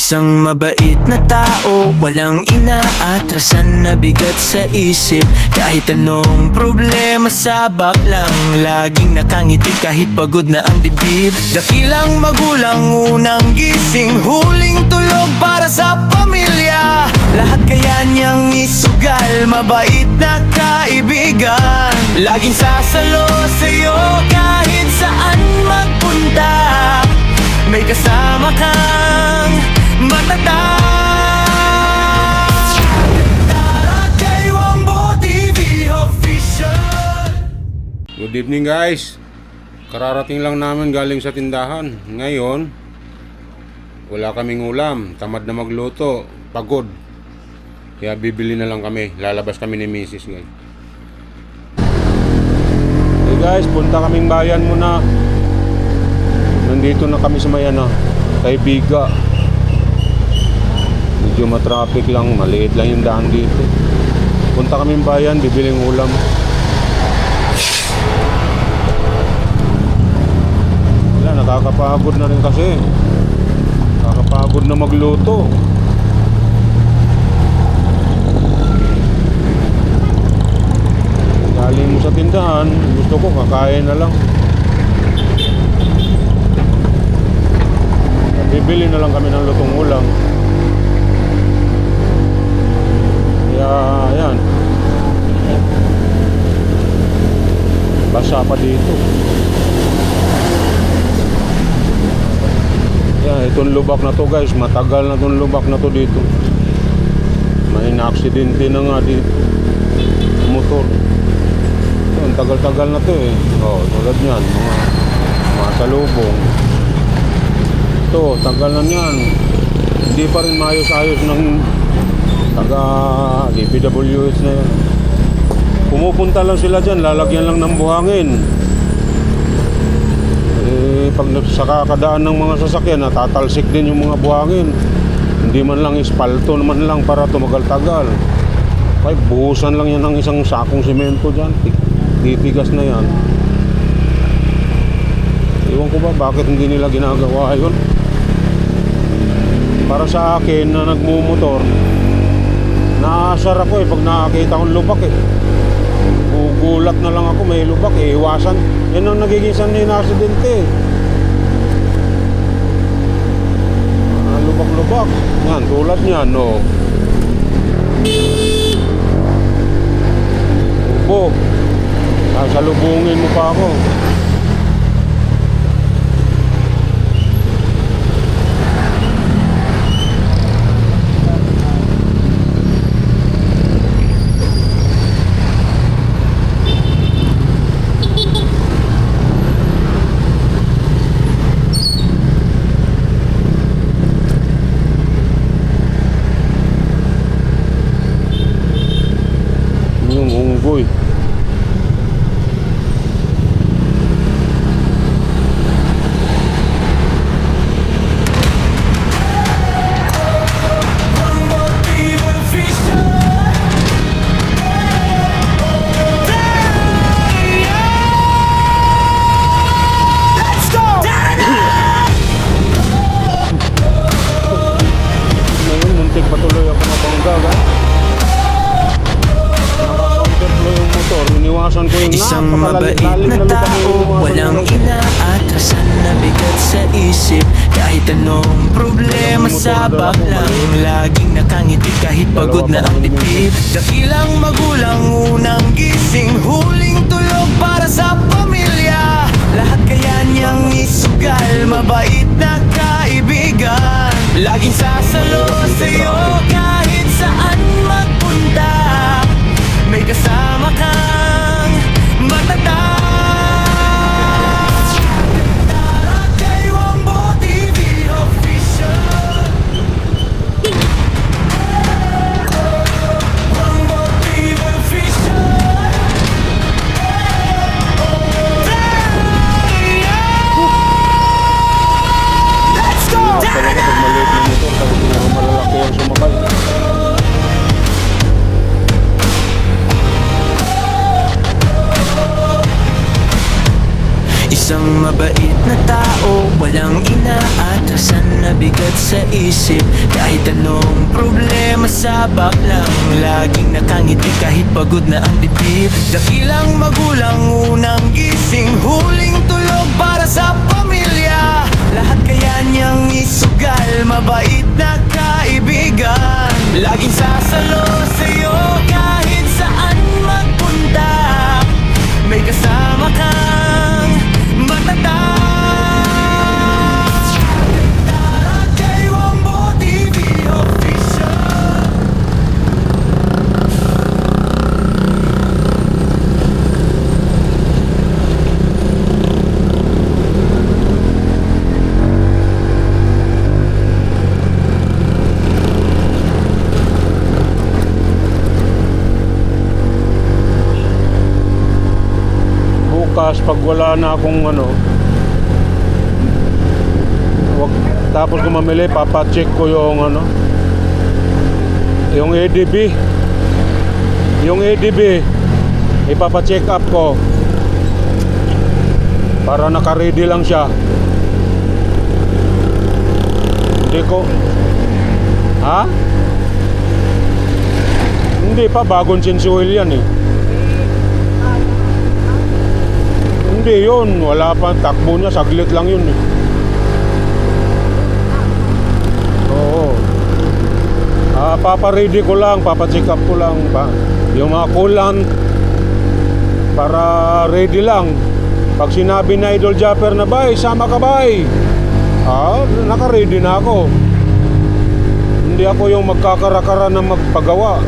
Isang mabait na tao, walang inaatrasan na bigat sa isip. Kahit anong problema sabak lang, laging nakangiti kahit pagod na ang dibdib. Dakilang magulang, unang gising, huling tulog para sa pamilya. Lahat kaya niyang isugal, mabait na kaibigan. Laging sasalo sa'yo kahit saan magpunta. May kasama kang matatag. Daragay Wombo TV official. Good evening guys. Kararating lang namin galing sa tindahan. Ngayon wala kaming ulam, tamad na magluto, pagod. Kaya bibili na lang kami. Lalabas kami ni Mrs. guys. Hey guys, punta kaming bayan muna. Nandito na kami sa Mayana, kay Biga. Medyo matraffic lang, maliit lang yung daan dito. Punta kaming bayan, bibiling ulam. Wala, nakakapagod na rin kasi. Nakakapagod na magluto. Galing mo sa tindahan, gusto ko kakain na lang. Bibili na lang kami ng lutong ulam. Kaya yan, basa pa dito. Yan, itong lubak na to guys, matagal na itong lubak na to dito. May na-aksidente na nga dito, motor. Yan, tagal-tagal na to eh. Oh, tulad yan, mga salubong. Ito, tagal na yan. Hindi pa rin maayos-ayos ng taga DPWH na yan. Pumupunta lang sila dyan, lalagyan lang ng buhangin. Pag sa kakadaan ng mga sasakyan, natatalsik din yung mga buhangin. Hindi man lang ispalto naman lang para tumagal-tagal. Kaya buhusan lang yan ng isang sakong simento dyan. Titigas na yan. Iwan ko ba bakit hindi nila ginagawa yun? Para sa akin na nagmumotor, naasar ako pag nakakita akong lubak Gugulat na lang ako, may lubak iwasan. Yan ang nagiging sanay na aksidente. Lubak-lubak. Yan, tulad niyan, no. Ubo. Sasalubungin mo pa ako. Yung unggoy. Ngayon, muntik patuloy ako mabangga. Iniwasan ko yung Isang mabait na tao, walang inaatrasan na bigat sa isip. Kahit anong problema sabak lang, laging nakangiti kahit pagod na ang dibdib. Dakilang magulang, unang gising, huling tulog para sa pamilya. Lahat kaya niyang isugal, mabait na kaibigan. Laging sasalo sa'yo kahit saan magpunta. May kasama kang matatag. Daragay Wombo TV official. Wombo TV official. Isang mabait na tao, walang inaatrasan na bigat sa isip. Kahit anong problema sabak lang, laging nakangiti kahit pagod na ang dibdib. Dakilang magulang, unang gising, huling tulog para sa pamilya. Lahat kaya niyang isugal, mabait na kaibigan. Laging sasalo sa'yo kahit saan magpunta. May kasama kang matatag. Tarakay Wombo TV Official. Bukas pag wala na akong tapos kung mamili, papacheck ko yung yung ADB. Yung ADB ipapacheck up ko para naka-ready lang siya. Hindi ko hindi pa, bagong sensual yan eh. Hindi yun, wala pa, takbo niya, saglit lang yun eh. Oo. Papaready ko lang, papacheck up ko lang yung mga coolant para ready lang. Pag sinabi na Idol Japper na, bay, sama ka bay, naka-ready na ako. Hindi ako yung magkakarakara na magpagawa.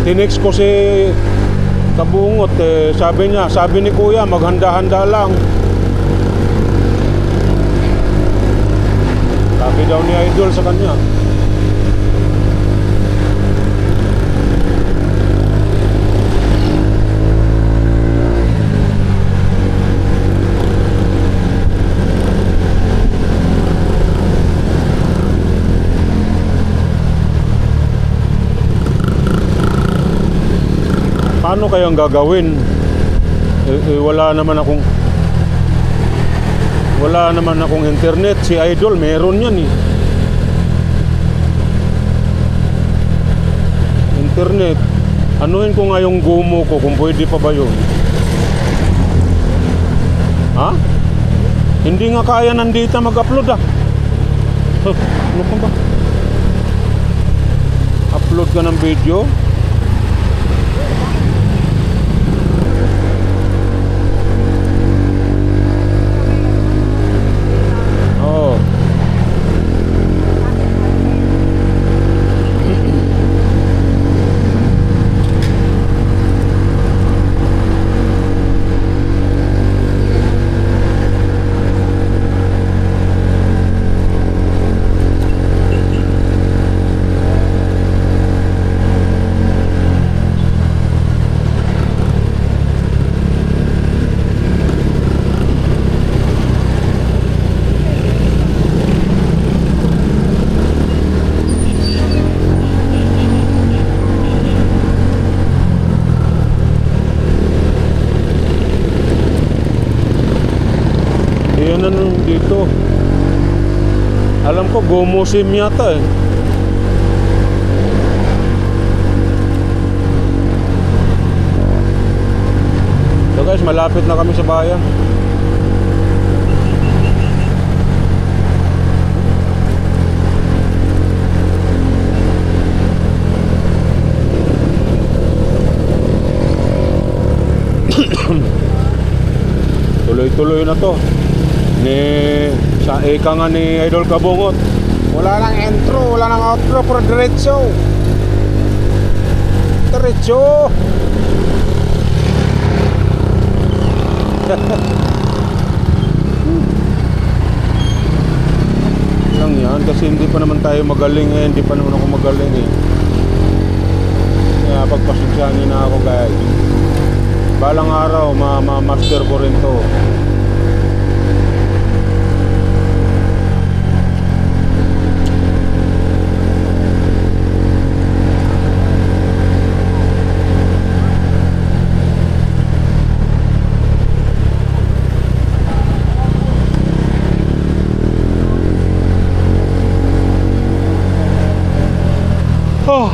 Tinext ko si Kabungot sabi ni Kuya maghanda-handa lang. Sabi daw ni Idol sa kanya. Paano kayang gagawin? Wala naman akong internet. Si Idol meron yan eh. Internet. Anuhin ko nga yung Gumo ko kung pwede pa ba yun. Hindi nga kaya nandito mag-upload Ano pa ba? Upload ka ng video? Dito alam ko Gomo SIM yata eh. So guys, malapit na kami sa bayan. Tuloy-tuloy na to. Sa ika nga ni Idol Kabungot, wala nang intro, wala nang outro, pero diretso lang yan, kasi hindi pa naman tayo magaling eh, hindi pa naman ako magaling eh. Kaya pagpasensyahan niyo na ako guys. Balang araw, master ko rin to. Oh.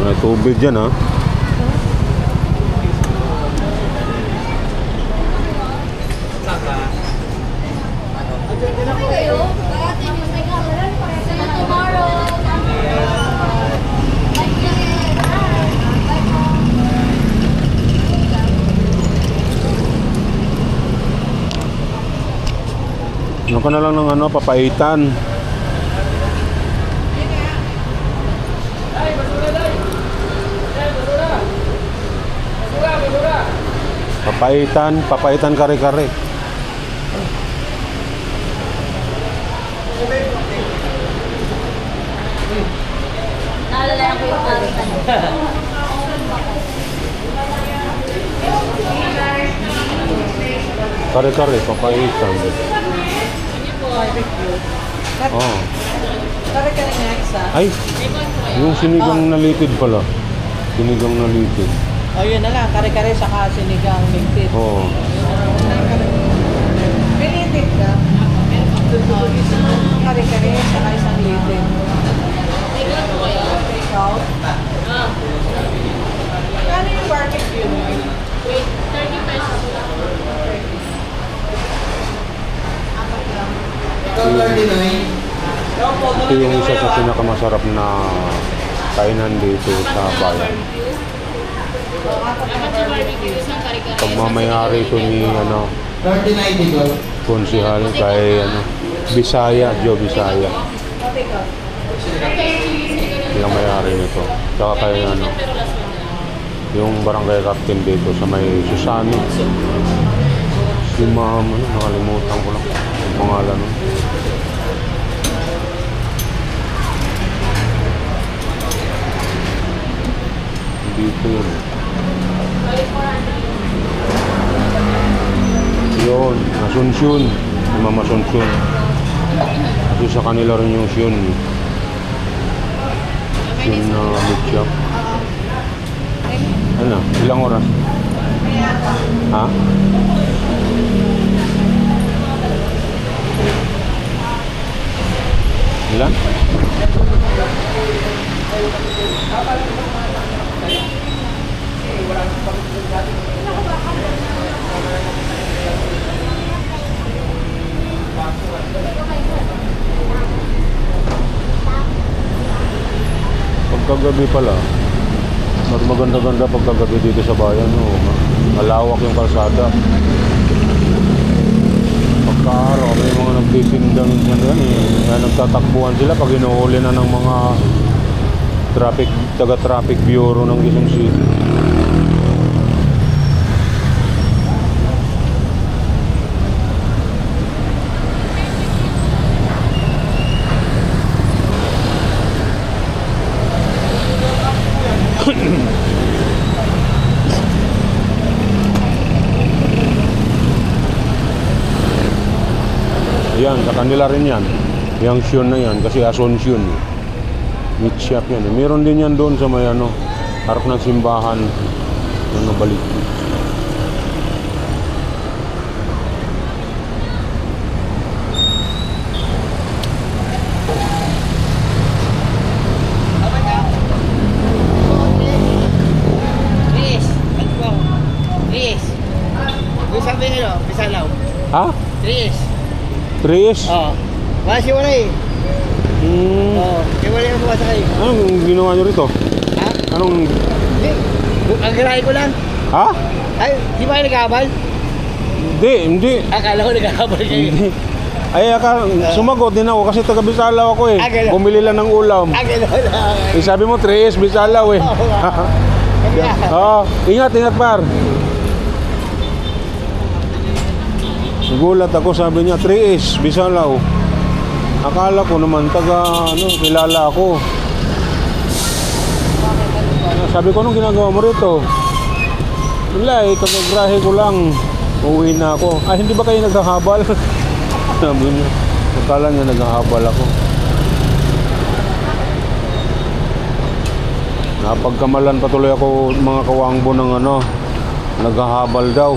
May tubig dyan, ha? Ano ka na lang ng ano, papaitan. Papaitan kare-kare. Naalala ko yung kalitan. Kare-kare, papaitan. Oh. Kare-kare nga isa. Ay, yung sinigang na litid pala. Sinigang na litid. O yun na lang, kare-kare saka sinigang ligpit. Oo. Pinitit ka? O, isang kare-kare saka isang litid. Take out? Kano yung barbecue mo? Wait, 30 pesos. Ito yung isa sa pinakamasarap na kainan dito sa bayan. Pagmamayari ito ni ano, konsihal kay ano, Bisaya, Joe Bisaya. Yung may-ari nito. Tsaka kay ano, yung barangay captain dito sa may Susano. Si ma'am, ano, nakalimutan ko lang yung pangalan nun. Dito yun. Yun, Asunsyon. Si Mama Asunsyon. Kasi sa kanila rin yung Sion. Sion na meat shop. Ano? Ilang oras? Ha? Ilan? Pagkagabi pala, mas maganda-ganda pagkagabi dito sa bayan, no? Malawak yung kalsada. Pagkaaraw, may mga nagtitinda minsan yan, nagtatakbuhan sila pag inuhuli na ng mga taga-traffic bureau ng Quezon City. Yan, sa kanila rin yan. Yung Sion na yan, kasi Asunsyon. Meat shop yan. Meron din yan doon sa may ano, harap ng simbahan. Yung nabalik. Sabi nyo, Bisalaw. Ha? 3 Tres? Oo. Wala si wala eh. Oo. Kaya wala yung sumasakay. Anong ginawa nyo rito? Ha? Anong... Hindi. Ang garahe ko lang. Ha? Ay, di ba kayo nag-aabal? Hindi. Akala ko nag-aabal kayo. Hindi. Ay, sumagot din ako kasi taga Bisalaw ako eh. Ganun. Bumili lang ng ulam. Gano'n lang. Eh, sabi mo, Tres, Bisalaw eh. Kaya, Ingat par. Nagulat ako, sabi niya, 3S, Bisalaw. Akala ko naman, kilala ako. Sabi ko, anong ginagawa mo rito? Wala eh, kagagrahe ko lang. Uuwi na ako. Ay, hindi ba kayo naghahabal? Sabi niya, akala niya naghahabal ako. Napagkamalan patuloy ako mga kawangbo ng naghahabal daw.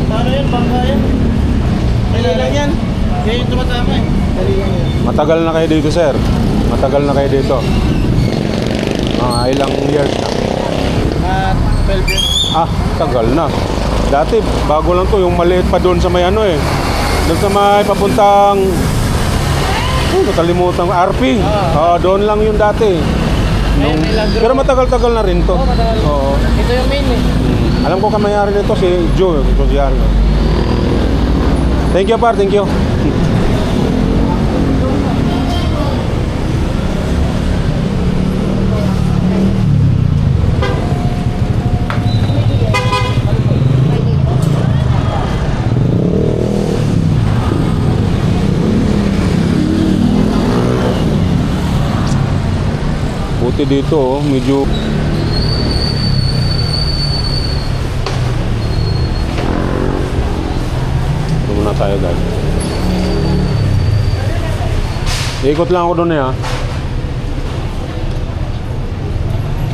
Paano yan? Bangka yan? Dali lang yan. Yan yung tumatama eh. Dali lang yan. Matagal na kayo dito, sir? Matagal na kayo dito? Ilang years na? 12 years. Tagal na. Dati, bago lang to, yung maliit pa doon sa may doon sa may papuntang, nakalimutan, RP. Doon lang yung dati. Pero matagal-tagal na rin to. Matagal. Oo. Ito yung main eh. Alam ko kamayari nito si Joe. Ito si Arno. Thank you, par. Thank you. Buti dito, medyo ito muna tayo, guys. Ikot lang ako doon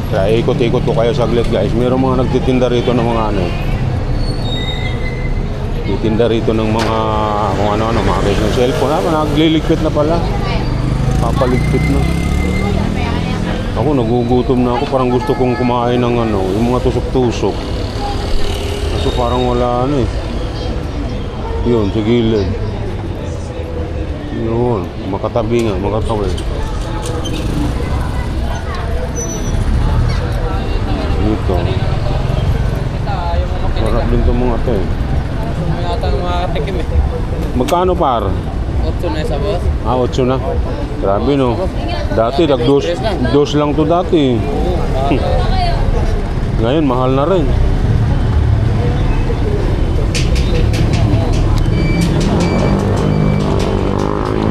Kaya ikot-ikot ko kayo saglit, guys. Mayroong mga nagtitinda rito ng mga Titinda rito ng mga kung ano, mga case ng cellphone. Nagliligpit na pala. Papaligpit na. Ako nagugutom na ako, parang gusto kong kumain ng yung mga tusok-tusok. Kaso parang wala Yun, sa gilid. Yun, makatabi nga, makatawid. Dito. Sarap din itong mga ito Yata ng mga katikim eh. Magkano par? 8 na isa boss. 8 na. Grabe no. Dati dos lang to dati. Ngayon mahal na rin.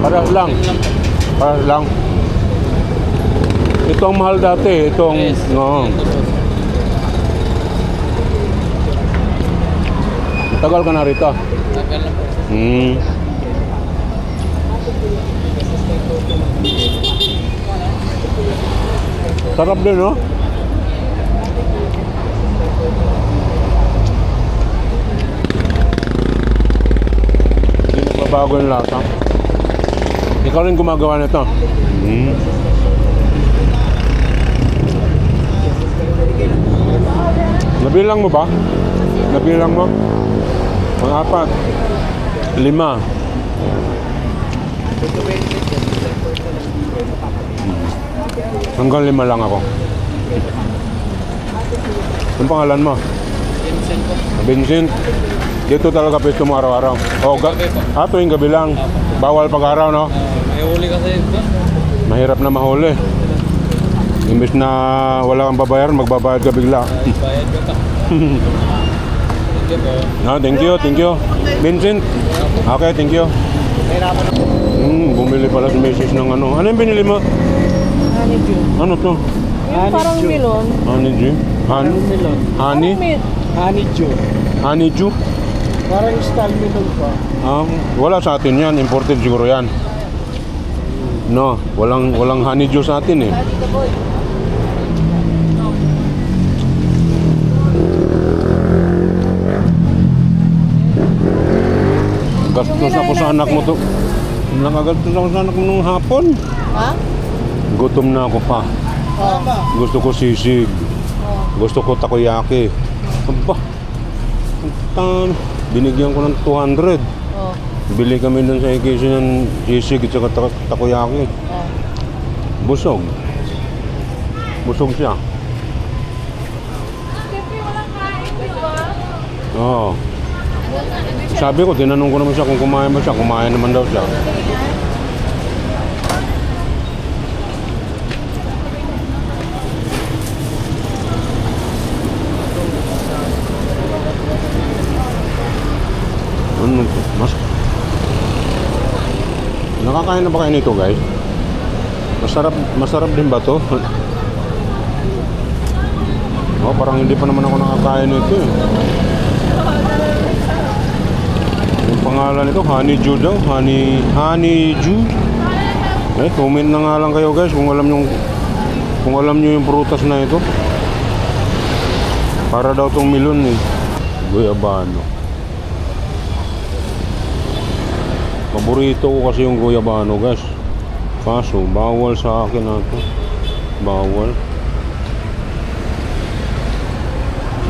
Parang lang. Ito ang mahal dati. Itong Tagal ka na rito. Tagal na po. Sarap din, no? Hindi nagbabago yung lasa. Ikaw rin gumagawa nito. Nabilang mo ba? Nabilang mo? Mga 4, 5. Hanggang 5 lang ako. Anong pangalan mo? Vincent po. Vincent. Dito talaga pwesto mo araw-araw. Tuwing gabi lang. Bawal pag-araw, no? May huli kasi ito. Mahirap na mahuli. Imbes na wala kang babayaran, magbabayad ka bigla. Bayad ka pa. Thank you. Vincent. Okay, thank you. Bumili pala si Mrs. ng Ano yung binili mo? Honeydew. Ano to? Yung parang melon. Honeydew? Melon. Honey? Honeydew. Honeydew? Parang style melon pa. Wala sa atin yan. Imported siguro yan. No, walang honeydew sa atin eh. Gastos ako sa anak mo to. Nakagastos ako sa anak mo nung hapon. Ha? Gutom na ako pa. Gusto ko sisig. Gusto ko takoyaki. Aba. Binigyan ko ng 200. Bili kami dun sa ikisi ng sisig at saka takoyaki. Busog. Busog siya. Oo. Sabi ko, tinanong ko naman siya kung kumain ba siya. Kumain naman daw siya. Ano to? Nakakain na ba kayo nito, guys? Masarap din ba to? Oh, parang hindi pa naman ako nakakain nito eh. Yung pangalan nito, Honeydew daw. Honeydew. Comment na nga lang kayo, guys, kung alam nyo yung prutas na ito. Para daw tong melon eh. Guyabano. Paborito ko kasi yung guyabano, guys. Kaso, bawal sa akin na ito. Bawal.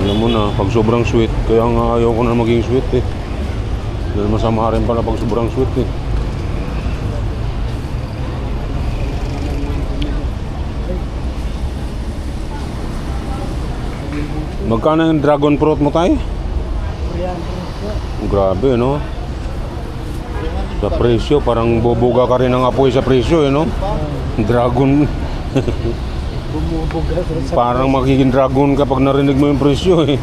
Alam mo na, pag sobrang sweet, kaya nga ayaw ko na maging sweet eh. Dahil masama rin pala pag sobrang sweet eh. Magkano yung dragon fruit mo tayo? Grabe, no? Sa presyo, parang bubuga ka rin ng apoy sa presyo, no? Dragon. Parang magiging dragon kapag narinig mo yung presyo, eh.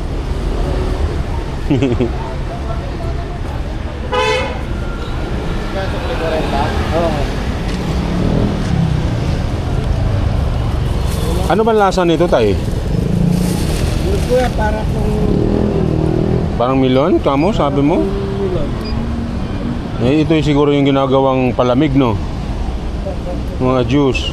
Ano ba lasa nito, tay? Kuya, para kung Parang melon, kamo, sabi mo? Eh, ito yung siguro yung ginagawang palamig, no? Mga juice.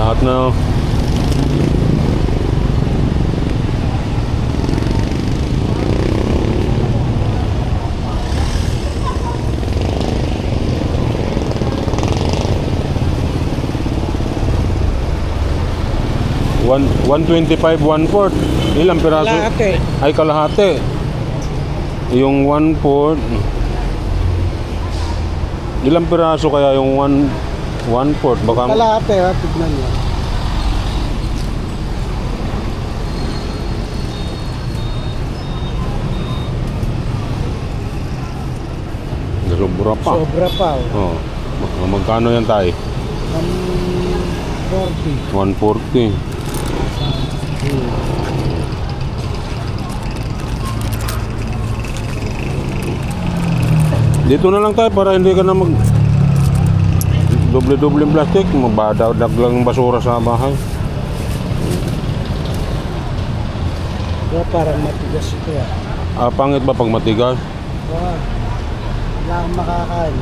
Lahat na. One 125, 1/4. Ilang piraso? Kalahati. Ay, kalahati. Yung 1/4. Ilang piraso kaya yung 1/4? Baka kalahati, ha, tignan mo. sobra pa. Sobra pa. Oh. Magkano yan tayo? 140. 140. Dito na lang tayo para hindi ka na mag doble-doble yung plastic, mabadadag lang basura sa bahay. Kaya parang matigas ito, ha. Pangit ba pag matigas? Wala akong makakain.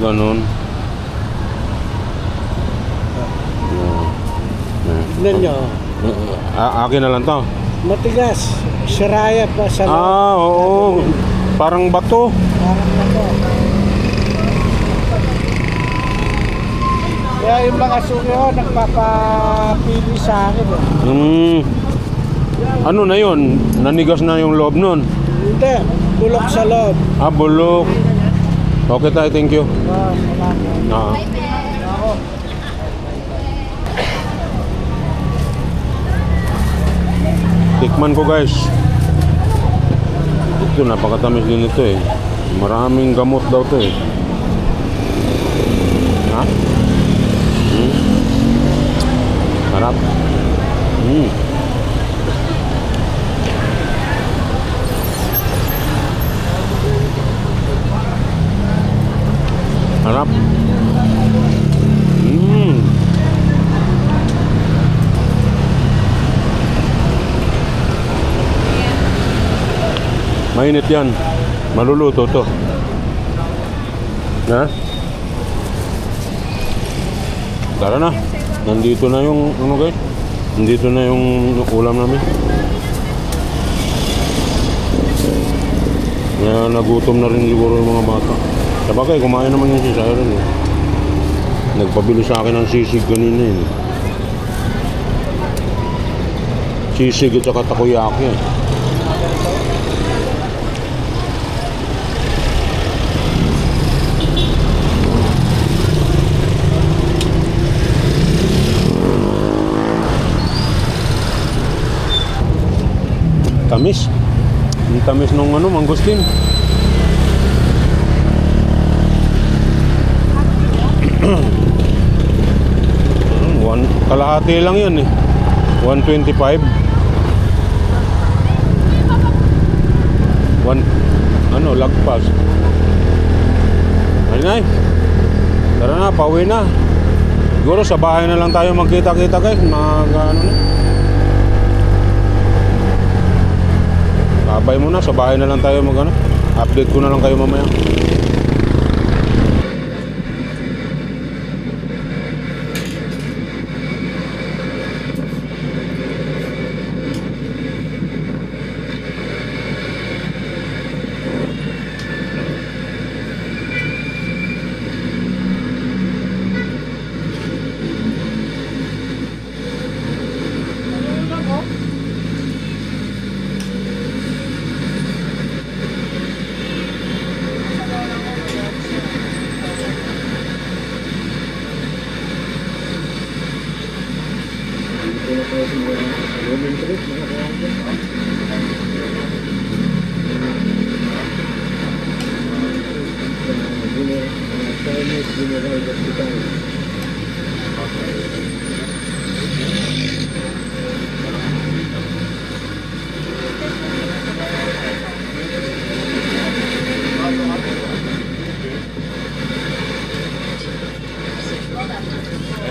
Ganun. Tignan nyo. Akin na lang to. Matigas. Siraya pa sa Oo. Parang bato. Parang ako. Kaya yung mga suki ko, nagpapapili sa akin. Ano na yun? Nanigas na yung loob nun? Hindi. Bulok sa loob. Bulok. Okay tayo, thank you. Salamat. Tikman ko, guys. Ito, napakatamis din ito eh. Maraming gamot daw to eh. Ha? Harap. Harap. Mainit yan. Maluluto to. Ha? Tara na. Nandito na yung ano, guys. Nandito na yung ulam namin. Nagutom na rin siguro yung mga bata. Sabagay, kumain naman yung si Siren eh. Nagpabili sa akin ng sisig kanina eh. Sisig at saka takoyaki eh. Tamis. Yung tamis nung ano, mangustin. Kalahati lang yan eh. 125. Lagpas. Ay nay. Tara na, pauwi na. Siguro sa bahay na lang tayo magkita-kita guys. Ano na. Babay muna, sa bahay na lang tayo mag ano. Update ko na lang kayo mamaya.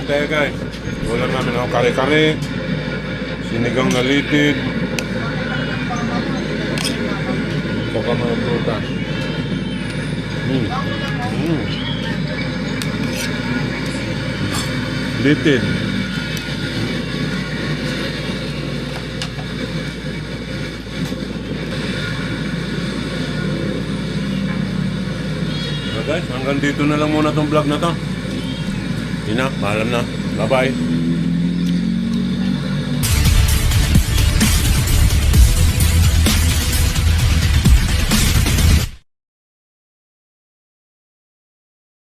Tayo guys, wala namin ako kare-kare, sinigang na litid, saka mga prutas. Litid. So guys, hanggang dito na lang muna tong vlog na to. Yun na, maalam na. Bye-bye.